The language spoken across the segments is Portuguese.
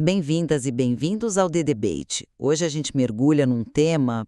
Bem-vindas e bem-vindos ao The Debate. Hoje a gente mergulha num tema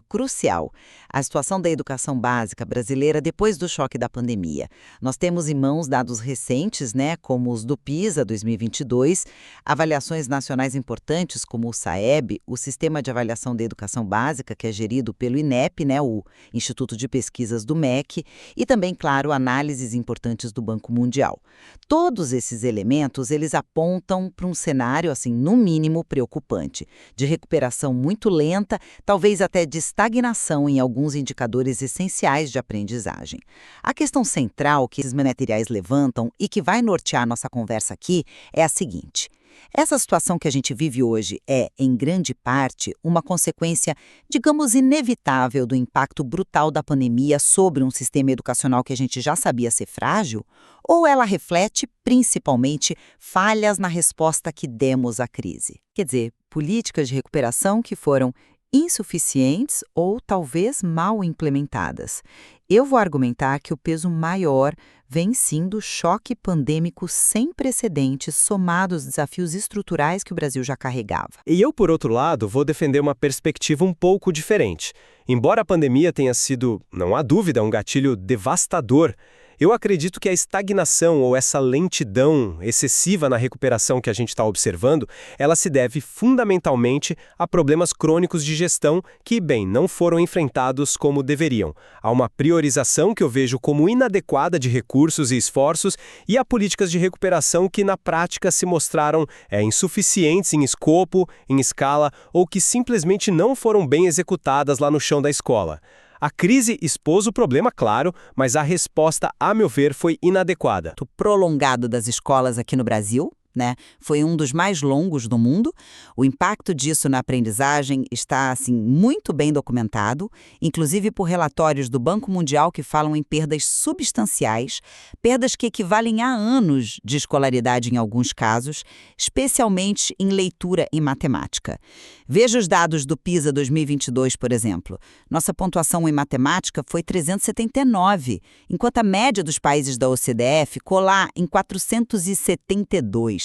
crucial, a situação da educação básica brasileira depois do choque da pandemia. Nós temos em mãos dados recentes, né, como os do PISA 2022, avaliações nacionais importantes como o SAEB, o Sistema de Avaliação da Educação Básica, que é gerido pelo INEP, né, o Instituto de Pesquisas do MEC, e também, claro, análises importantes do Banco Mundial. Todos esses elementos, eles apontam para um cenário assim, no mínimo preocupante, de recuperação muito lenta, talvez até de estagnação em alguns indicadores essenciais de aprendizagem. A questão central que esses materiais levantam e que vai nortear nossa conversa aqui é a seguinte: essa situação que a gente vive hoje é, em grande parte, uma consequência, digamos, inevitável do impacto brutal da pandemia sobre um sistema educacional que a gente já sabia ser frágil? Ou ela reflete, principalmente, falhas na resposta que demos à crise? Quer dizer, políticas de recuperação que foram insuficientes ou talvez mal implementadas. Eu vou argumentar que o peso maior vem sim do choque pandêmico sem precedentes somado aos desafios estruturais que o Brasil já carregava. E eu, por outro lado, vou defender uma perspectiva um pouco diferente. Embora a pandemia tenha sido, não há dúvida, um gatilho devastador, eu acredito que a estagnação ou essa lentidão excessiva na recuperação que a gente está observando, ela se deve fundamentalmente a problemas crônicos de gestão que, bem, não foram enfrentados como deveriam. Há uma priorização que eu vejo como inadequada de recursos e esforços e há políticas de recuperação que na prática se mostraram insuficientes em escopo, em escala ou que simplesmente não foram bem executadas lá no chão da escola. A crise expôs o problema, claro, mas a resposta, a meu ver, foi inadequada. O prolongado das escolas aqui no Brasil, né, foi um dos mais longos do mundo. O impacto disso na aprendizagem está assim muito bem documentado, inclusive por relatórios do Banco Mundial que falam em perdas substanciais, perdas que equivalem a anos de escolaridade em alguns casos, especialmente em leitura e matemática. Veja os dados do PISA 2022, por exemplo. Nossa pontuação em matemática foi 379, enquanto a média dos países da OCDE ficou lá em 472.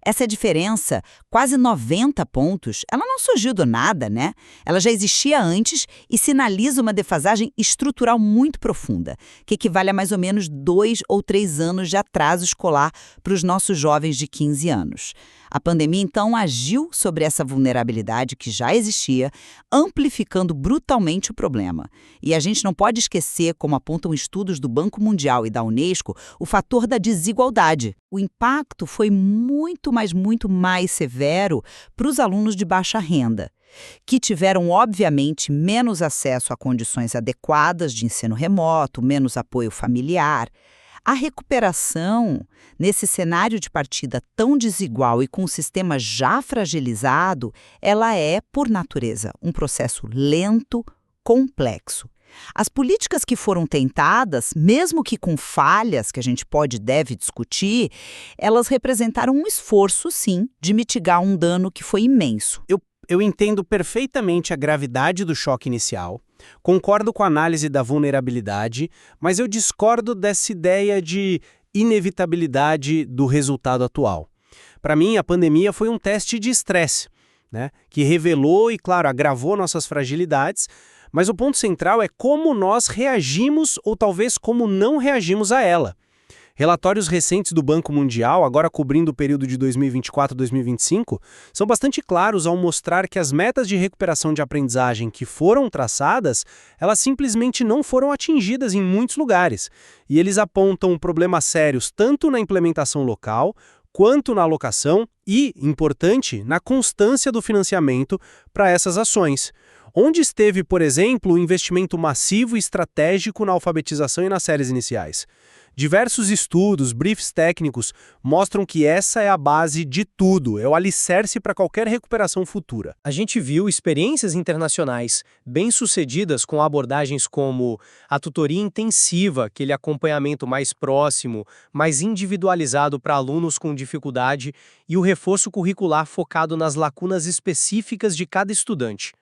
Essa diferença, quase 90 pontos, ela não surgiu do nada, né? Ela já existia antes e sinaliza uma defasagem estrutural muito profunda, que equivale a mais ou menos 2 ou 3 anos de atraso escolar para os nossos jovens de 15 anos. A pandemia, então, agiu sobre essa vulnerabilidade que já existia, amplificando brutalmente o problema. E a gente não pode esquecer, como apontam estudos do Banco Mundial e da Unesco, o fator da desigualdade. O impacto foi muito mais severo para os alunos de baixa renda, que tiveram, obviamente, menos acesso a condições adequadas de ensino remoto, menos apoio familiar. A recuperação, nesse cenário de partida tão desigual e com o sistema já fragilizado, ela é, por natureza, um processo lento, complexo. As políticas que foram tentadas, mesmo que com falhas que a gente pode e deve discutir, elas representaram um esforço, sim, de mitigar um dano que foi imenso. Eu entendo perfeitamente a gravidade do choque inicial, concordo com a análise da vulnerabilidade, mas eu discordo dessa ideia de inevitabilidade do resultado atual. Para mim, a pandemia foi um teste de estresse, né, que revelou e, claro, agravou nossas fragilidades, mas o ponto central é como nós reagimos ou talvez como não reagimos a ela. Relatórios recentes do Banco Mundial, agora cobrindo o período de 2024 a 2025, são bastante claros ao mostrar que as metas de recuperação de aprendizagem que foram traçadas, elas simplesmente não foram atingidas em muitos lugares. E eles apontam problemas sérios tanto na implementação local, quanto na alocação e, importante, na constância do financiamento para essas ações. Onde esteve, por exemplo, o investimento massivo e estratégico na alfabetização e nas séries iniciais? Diversos estudos, briefs técnicos, mostram que essa é a base de tudo, é o alicerce para qualquer recuperação futura. A gente viu experiências internacionais bem-sucedidas com abordagens como a tutoria intensiva, aquele acompanhamento mais próximo, mais individualizado para alunos com dificuldade, e o reforço curricular focado nas lacunas específicas de cada estudante.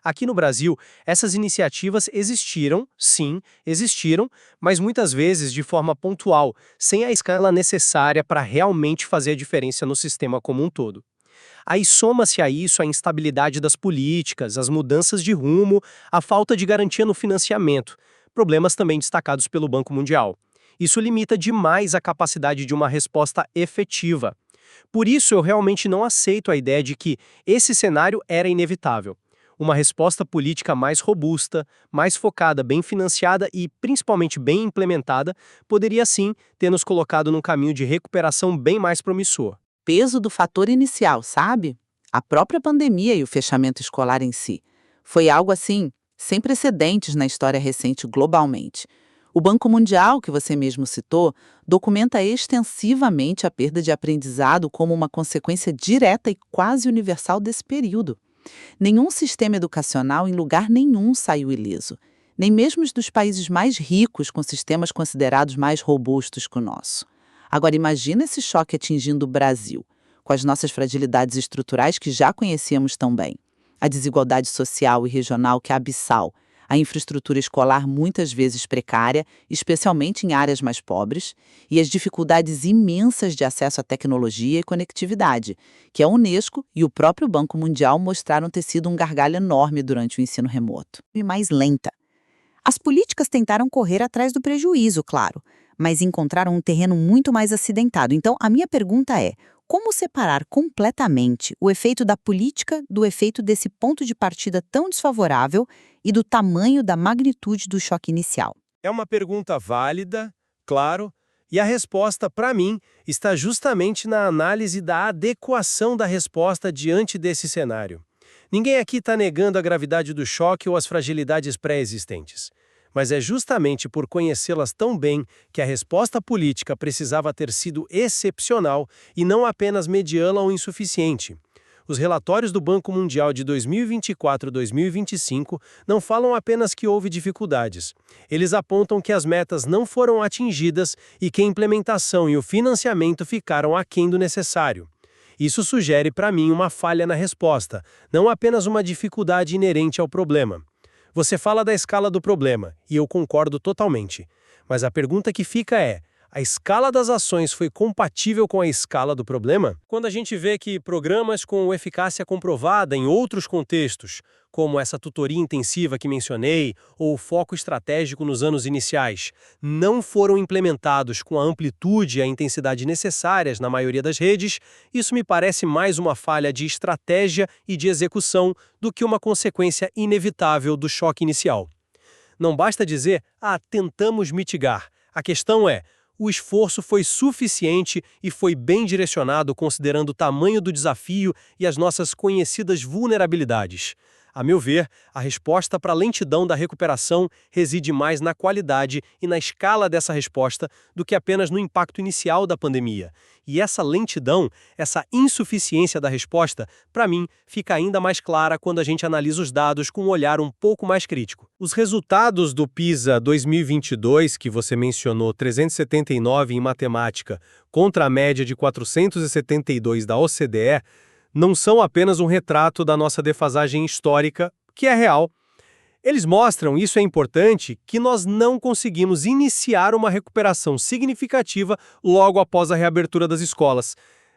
Aqui no Brasil, essas iniciativas existiram, sim, existiram, mas muitas vezes de forma pontual, sem a escala necessária para realmente fazer a diferença no sistema como um todo. Aí soma-se a isso a instabilidade das políticas, as mudanças de rumo, a falta de garantia no financiamento, problemas também destacados pelo Banco Mundial. Isso limita demais a capacidade de uma resposta efetiva. Por isso, eu realmente não aceito a ideia de que esse cenário era inevitável. Uma resposta política mais robusta, mais focada, bem financiada e, principalmente, bem implementada, poderia sim ter nos colocado num caminho de recuperação bem mais promissor. Peso do fator inicial, sabe? A própria pandemia e o fechamento escolar em si. Foi algo assim, sem precedentes na história recente globalmente. O Banco Mundial, que você mesmo citou, documenta extensivamente a perda de aprendizado como uma consequência direta e quase universal desse período. Nenhum sistema educacional em lugar nenhum saiu ileso, nem mesmo os dos países mais ricos com sistemas considerados mais robustos que o nosso. Agora imagina esse choque atingindo o Brasil, com as nossas fragilidades estruturais que já conhecíamos tão bem. A desigualdade social e regional que é abissal, a infraestrutura escolar muitas vezes precária, especialmente em áreas mais pobres, e as dificuldades imensas de acesso à tecnologia e conectividade, que a Unesco e o próprio Banco Mundial mostraram ter sido um gargalo enorme durante o ensino remoto. E mais lenta. As políticas tentaram correr atrás do prejuízo, claro, mas encontraram um terreno muito mais acidentado. Então, a minha pergunta é: como separar completamente o efeito da política do efeito desse ponto de partida tão desfavorável e do tamanho da magnitude do choque inicial? É uma pergunta válida, claro, e a resposta, para mim, está justamente na análise da adequação da resposta diante desse cenário. Ninguém aqui está negando a gravidade do choque ou as fragilidades pré-existentes. Mas é justamente por conhecê-las tão bem que a resposta política precisava ter sido excepcional e não apenas mediana ou insuficiente. Os relatórios do Banco Mundial de 2024 e 2025 não falam apenas que houve dificuldades. Eles apontam que as metas não foram atingidas e que a implementação e o financiamento ficaram aquém do necessário. Isso sugere para mim uma falha na resposta, não apenas uma dificuldade inerente ao problema. Você fala da escala do problema, e eu concordo totalmente. Mas a pergunta que fica é: a escala das ações foi compatível com a escala do problema? Quando a gente vê que programas com eficácia comprovada em outros contextos, como essa tutoria intensiva que mencionei, ou o foco estratégico nos anos iniciais, não foram implementados com a amplitude e a intensidade necessárias na maioria das redes, isso me parece mais uma falha de estratégia e de execução do que uma consequência inevitável do choque inicial. Não basta dizer: tentamos mitigar. A questão é: o esforço foi suficiente e foi bem direcionado considerando o tamanho do desafio e as nossas conhecidas vulnerabilidades. A meu ver, a resposta para a lentidão da recuperação reside mais na qualidade e na escala dessa resposta do que apenas no impacto inicial da pandemia. E essa lentidão, essa insuficiência da resposta, para mim, fica ainda mais clara quando a gente analisa os dados com um olhar um pouco mais crítico. Os resultados do PISA 2022, que você mencionou, 379 em matemática, contra a média de 472 da OCDE, não são apenas um retrato da nossa defasagem histórica, que é real. Eles mostram, isso é importante, que nós não conseguimos iniciar uma recuperação significativa logo após a reabertura das escolas.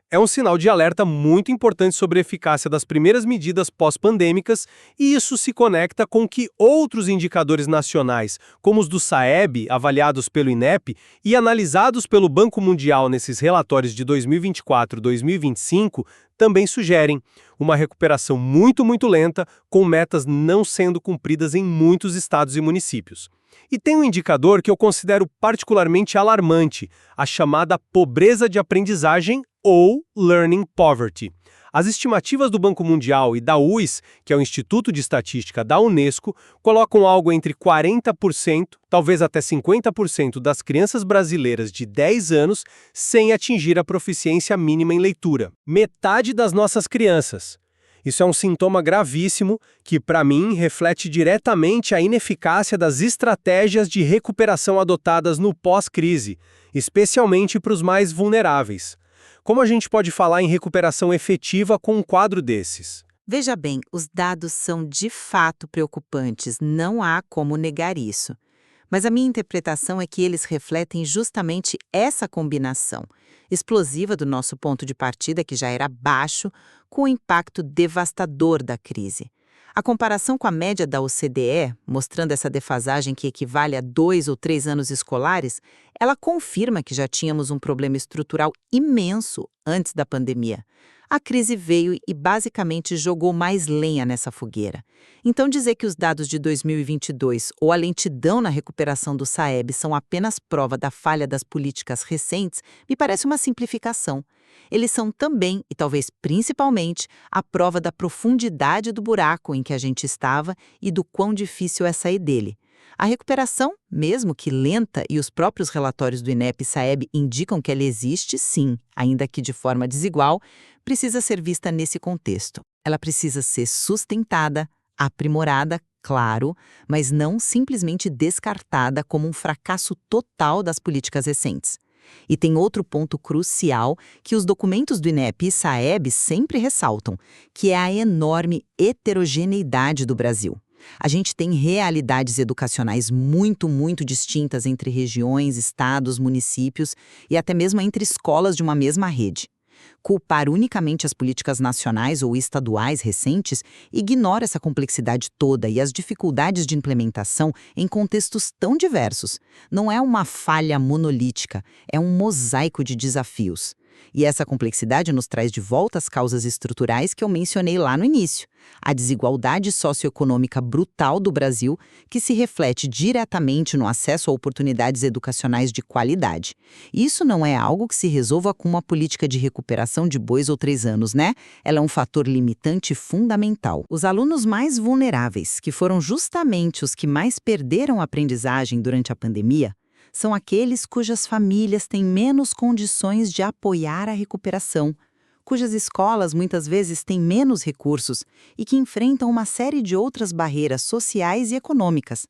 É um sinal de alerta muito importante sobre a eficácia das primeiras medidas pós-pandêmicas, e isso se conecta com que outros indicadores nacionais, como os do SAEB, avaliados pelo INEP e analisados pelo Banco Mundial nesses relatórios de 2024 e 2025, também sugerem uma recuperação muito lenta, com metas não sendo cumpridas em muitos estados e municípios. E tem um indicador que eu considero particularmente alarmante, a chamada pobreza de aprendizagem ou Learning Poverty. As estimativas do Banco Mundial e da UES, que é o Instituto de Estatística da Unesco, colocam algo entre 40%, talvez até 50% das crianças brasileiras de 10 anos sem atingir a proficiência mínima em leitura. Metade das nossas crianças. Isso é um sintoma gravíssimo que, para mim, reflete diretamente a ineficácia das estratégias de recuperação adotadas no pós-crise, especialmente para os mais vulneráveis. Como a gente pode falar em recuperação efetiva com um quadro desses? Veja bem, os dados são de fato preocupantes, não há como negar isso. Mas a minha interpretação é que eles refletem justamente essa combinação explosiva do nosso ponto de partida, que já era baixo, com o impacto devastador da crise. A comparação com a média da OCDE, mostrando essa defasagem que equivale a 2 ou 3 anos escolares, ela confirma que já tínhamos um problema estrutural imenso antes da pandemia. A crise veio e basicamente jogou mais lenha nessa fogueira. Então dizer que os dados de 2022 ou a lentidão na recuperação do SAEB são apenas prova da falha das políticas recentes me parece uma simplificação. Eles são também, e talvez principalmente, a prova da profundidade do buraco em que a gente estava e do quão difícil é sair dele. A recuperação, mesmo que lenta, e os próprios relatórios do INEP e SAEB indicam que ela existe, sim, ainda que de forma desigual, precisa ser vista nesse contexto. Ela precisa ser sustentada, aprimorada, claro, mas não simplesmente descartada como um fracasso total das políticas recentes. E tem outro ponto crucial que os documentos do INEP e SAEB sempre ressaltam, que é a enorme heterogeneidade do Brasil. A gente tem realidades educacionais muito distintas entre regiões, estados, municípios e até mesmo entre escolas de uma mesma rede. Culpar unicamente as políticas nacionais ou estaduais recentes ignora essa complexidade toda e as dificuldades de implementação em contextos tão diversos. Não é uma falha monolítica, é um mosaico de desafios. E essa complexidade nos traz de volta as causas estruturais que eu mencionei lá no início. A desigualdade socioeconômica brutal do Brasil, que se reflete diretamente no acesso a oportunidades educacionais de qualidade. Isso não é algo que se resolva com uma política de recuperação de 2 ou 3 anos, né? Ela é um fator limitante fundamental. Os alunos mais vulneráveis, que foram justamente os que mais perderam a aprendizagem durante a pandemia, são aqueles cujas famílias têm menos condições de apoiar a recuperação, cujas escolas muitas vezes têm menos recursos e que enfrentam uma série de outras barreiras sociais e econômicas.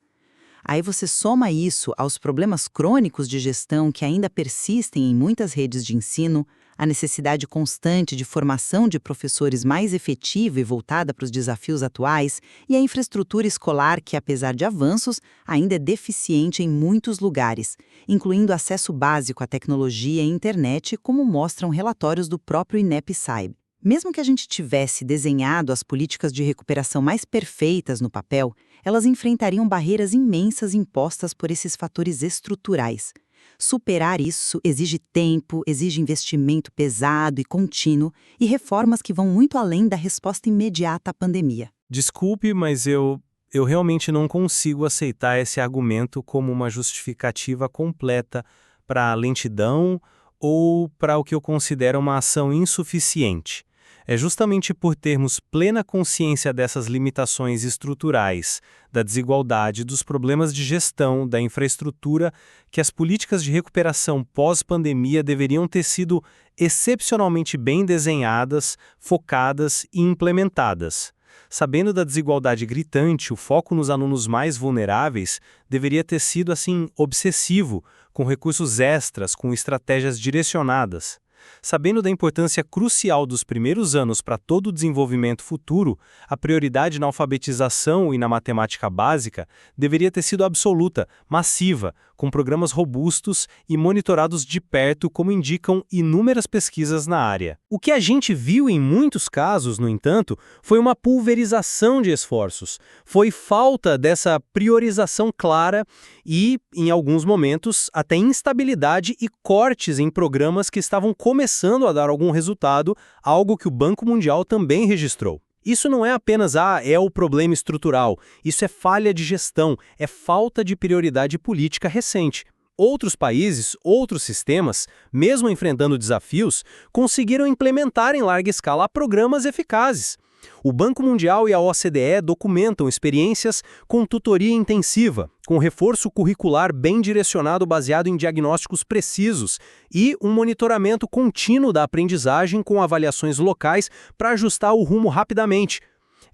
Aí você soma isso aos problemas crônicos de gestão que ainda persistem em muitas redes de ensino, a necessidade constante de formação de professores mais efetiva e voltada para os desafios atuais e a infraestrutura escolar que, apesar de avanços, ainda é deficiente em muitos lugares, incluindo acesso básico à tecnologia e internet, como mostram relatórios do próprio INEP e SAEB. Mesmo que a gente tivesse desenhado as políticas de recuperação mais perfeitas no papel, elas enfrentariam barreiras imensas impostas por esses fatores estruturais. Superar isso exige tempo, exige investimento pesado e contínuo e reformas que vão muito além da resposta imediata à pandemia. Desculpe, mas eu realmente não consigo aceitar esse argumento como uma justificativa completa para a lentidão ou para o que eu considero uma ação insuficiente. É justamente por termos plena consciência dessas limitações estruturais, da desigualdade, dos problemas de gestão, da infraestrutura, que as políticas de recuperação pós-pandemia deveriam ter sido excepcionalmente bem desenhadas, focadas e implementadas. Sabendo da desigualdade gritante, o foco nos alunos mais vulneráveis deveria ter sido, assim, obsessivo, com recursos extras, com estratégias direcionadas. Sabendo da importância crucial dos primeiros anos para todo o desenvolvimento futuro, a prioridade na alfabetização e na matemática básica deveria ter sido absoluta, massiva, com programas robustos e monitorados de perto, como indicam inúmeras pesquisas na área. O que a gente viu em muitos casos, no entanto, foi uma pulverização de esforços. Foi falta dessa priorização clara e, em alguns momentos, até instabilidade e cortes em programas que estavam começando a dar algum resultado, algo que o Banco Mundial também registrou. Isso não é apenas é o problema estrutural, isso é falha de gestão, é falta de prioridade política recente. Outros países, outros sistemas, mesmo enfrentando desafios, conseguiram implementar em larga escala programas eficazes. O Banco Mundial e a OCDE documentam experiências com tutoria intensiva, com reforço curricular bem direcionado baseado em diagnósticos precisos e um monitoramento contínuo da aprendizagem com avaliações locais para ajustar o rumo rapidamente.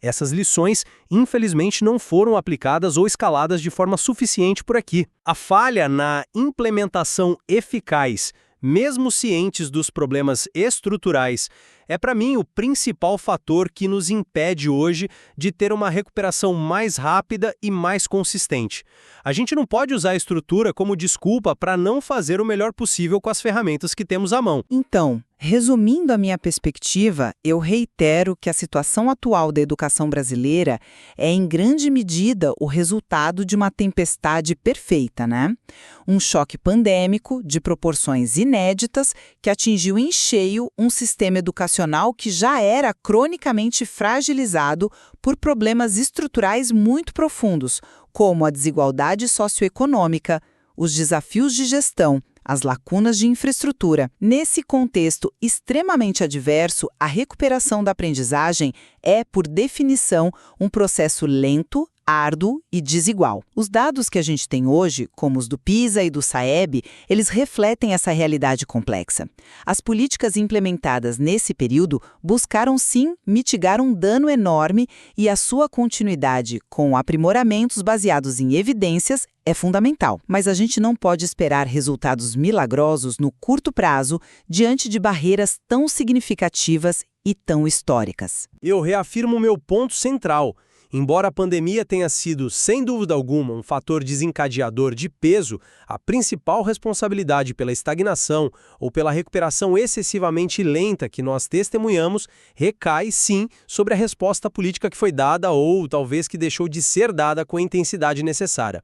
Essas lições, infelizmente, não foram aplicadas ou escaladas de forma suficiente por aqui. A falha na implementação eficaz, mesmo cientes dos problemas estruturais, é para mim o principal fator que nos impede hoje de ter uma recuperação mais rápida e mais consistente. A gente não pode usar a estrutura como desculpa para não fazer o melhor possível com as ferramentas que temos à mão. Então, resumindo a minha perspectiva, eu reitero que a situação atual da educação brasileira é, em grande medida, o resultado de uma tempestade perfeita, né? Um choque pandêmico de proporções inéditas que atingiu em cheio um sistema educacional que já era cronicamente fragilizado por problemas estruturais muito profundos, como a desigualdade socioeconômica, os desafios de gestão, as lacunas de infraestrutura. Nesse contexto extremamente adverso, a recuperação da aprendizagem é, por definição, um processo lento, árduo e desigual. Os dados que a gente tem hoje, como os do PISA e do SAEB, eles refletem essa realidade complexa. As políticas implementadas nesse período buscaram, sim, mitigar um dano enorme e a sua continuidade com aprimoramentos baseados em evidências é fundamental. Mas a gente não pode esperar resultados milagrosos no curto prazo diante de barreiras tão significativas e tão históricas. Eu reafirmo meu ponto central. Embora a pandemia tenha sido, sem dúvida alguma, um fator desencadeador de peso, a principal responsabilidade pela estagnação ou pela recuperação excessivamente lenta que nós testemunhamos recai, sim, sobre a resposta política que foi dada ou, talvez, que deixou de ser dada com a intensidade necessária.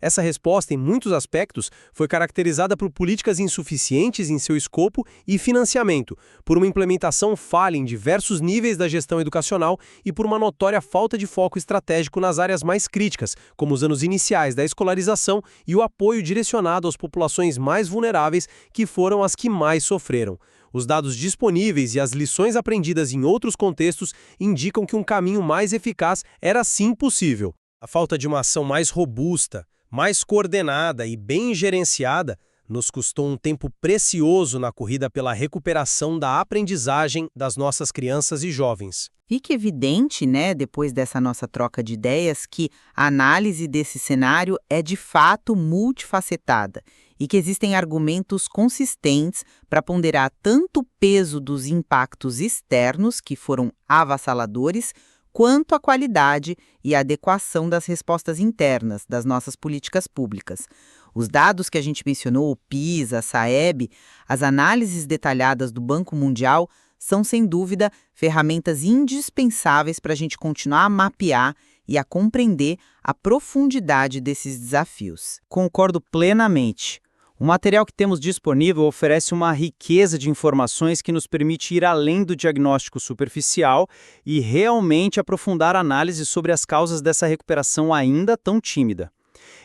Essa resposta, em muitos aspectos, foi caracterizada por políticas insuficientes em seu escopo e financiamento, por uma implementação falha em diversos níveis da gestão educacional e por uma notória falta de foco estratégico nas áreas mais críticas, como os anos iniciais da escolarização e o apoio direcionado às populações mais vulneráveis, que foram as que mais sofreram. Os dados disponíveis e as lições aprendidas em outros contextos indicam que um caminho mais eficaz era sim possível. A falta de uma ação mais robusta, mais coordenada e bem gerenciada, nos custou um tempo precioso na corrida pela recuperação da aprendizagem das nossas crianças e jovens. Fica evidente, né, depois dessa nossa troca de ideias, que a análise desse cenário é de fato multifacetada e que existem argumentos consistentes para ponderar tanto o peso dos impactos externos, que foram avassaladores, quanto a qualidade e a adequação das respostas internas das nossas políticas públicas. Os dados que a gente mencionou, o PISA, a SAEB, as análises detalhadas do Banco Mundial, são, sem dúvida, ferramentas indispensáveis para a gente continuar a mapear e a compreender a profundidade desses desafios. Concordo plenamente. O material que temos disponível oferece uma riqueza de informações que nos permite ir além do diagnóstico superficial e realmente aprofundar a análise sobre as causas dessa recuperação ainda tão tímida.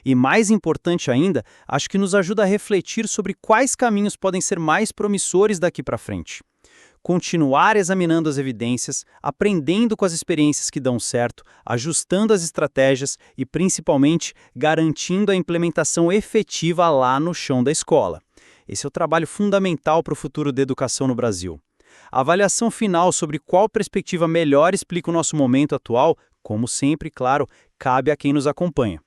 E mais importante ainda, acho que nos ajuda a refletir sobre quais caminhos podem ser mais promissores daqui para frente. Continuar examinando as evidências, aprendendo com as experiências que dão certo, ajustando as estratégias e, principalmente, garantindo a implementação efetiva lá no chão da escola. Esse é o trabalho fundamental para o futuro da educação no Brasil. A avaliação final sobre qual perspectiva melhor explica o nosso momento atual, como sempre, claro, cabe a quem nos acompanha.